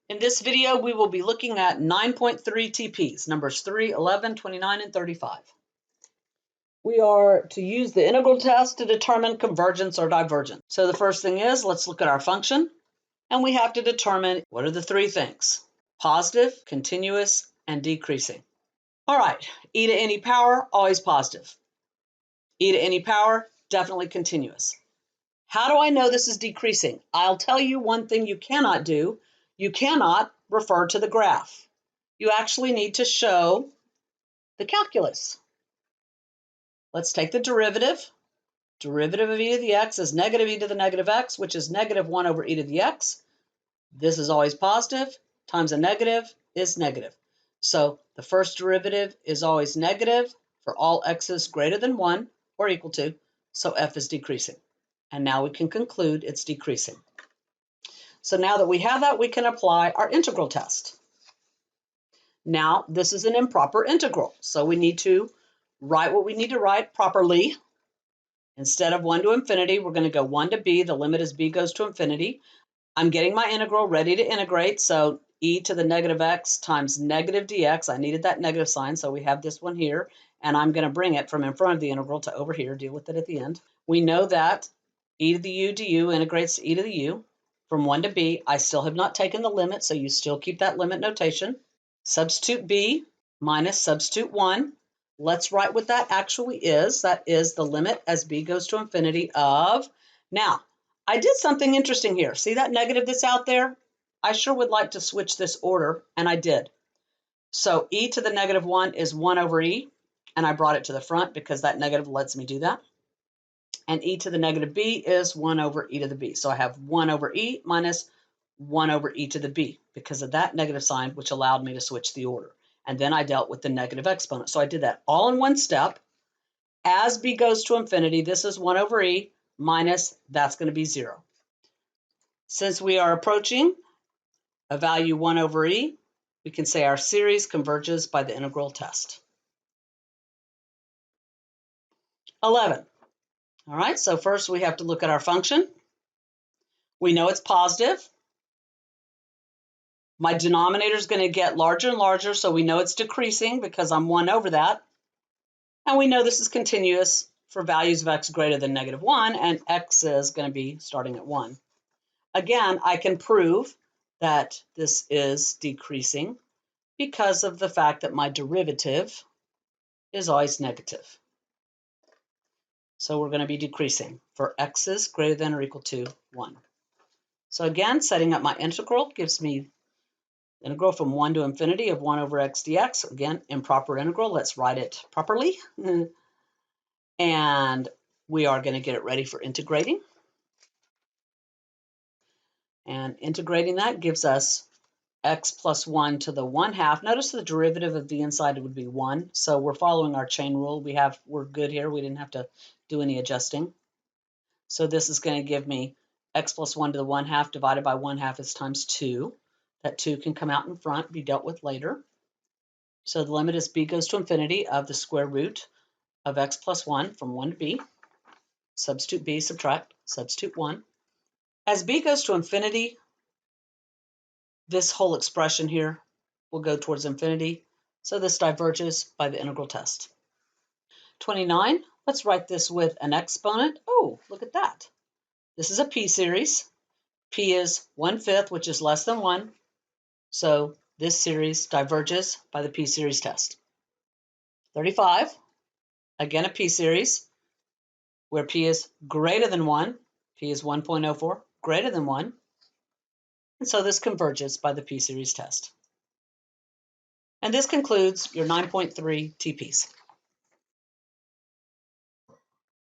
In this video, we will be looking at 9.3 TPs, numbers 3, 11, 29, and 35. We are to use the integral test to determine convergence or divergence. So the first thing is, let's look at our function, and we have to determine what are the three things: positive, continuous, and decreasing. All right, e to any power, always positive. E to any power, definitely continuous. How do I know this is decreasing? I'll tell you one thing you cannot do. You cannot refer to the graph. You actually need to show the calculus. Let's take the derivative. Derivative of e to the x is negative e to the negative x, which is negative 1 over e to the x. This is always positive, times a negative is negative. So the first derivative is always negative for all x's greater than 1 or equal to, so f is decreasing. And now we can conclude it's decreasing. So now that we have that, we can apply our integral test. Now, this is an improper integral, so we need to write what we need to write properly. Instead of 1 to infinity, we're going to go 1 to b. The limit is b goes to infinity. I'm getting my integral ready to integrate, so e to the negative x times negative dx. I needed that negative sign, so we have this one here, and I'm going to bring it from in front of the integral to over here, deal with it at the end. We know that e to the u du integrates to e to the u. From 1 to b, I still have not taken the limit, so you still keep that limit notation. Substitute b minus substitute 1. Let's write what that actually is. That is the limit as b goes to infinity of... Now, I did something interesting here. See that negative that's out there? I sure would like to switch this order, and I did. So e to the negative 1 is 1 over e, and I brought it to the front because that negative lets me do that. And e to the negative b is 1 over e to the b. So I have 1 over e minus 1 over e to the b because of that negative sign, which allowed me to switch the order. And then I dealt with the negative exponent. So I did that all in one step. As b goes to infinity, this is 1 over e minus, that's going to be 0. Since we are approaching a value 1 over e, we can say our series converges by the integral test. 11. All right, so first we have to look at our function. We know it's positive. My denominator is going to get larger and larger, so we know it's decreasing because I'm 1 over that. And we know this is continuous for values of x greater than negative 1, and x is going to be starting at 1. Again, I can prove that this is decreasing because of the fact that my derivative is always negative. So we're going to be decreasing for x's greater than or equal to 1. So again, setting up my integral gives me integral from 1 to infinity of 1 over x dx. Again, improper integral. Let's write it properly. And we are going to get it ready for integrating. And integrating that gives us x plus 1 to the 1/2. Notice the derivative of the inside would be 1. So we're following our chain rule. We're good here. We didn't have to do any adjusting. So this is going to give me x plus 1 to the 1/2 divided by 1/2 is times 2. That 2 can come out in front, be dealt with later. So the limit is b goes to infinity of the square root of x plus 1 from 1 to b. Substitute b, subtract, substitute 1. As b goes to infinity, this whole expression here will go towards infinity. So this diverges by the integral test. 29, let's write this with an exponent. Oh, look at that. This is a p series. P is 1/5, which is less than 1. So this series diverges by the p series test. 35, again a p series, where p is greater than 1. P is 1.04, greater than 1. And so this converges by the p series test. And this concludes your 9.3 TPs.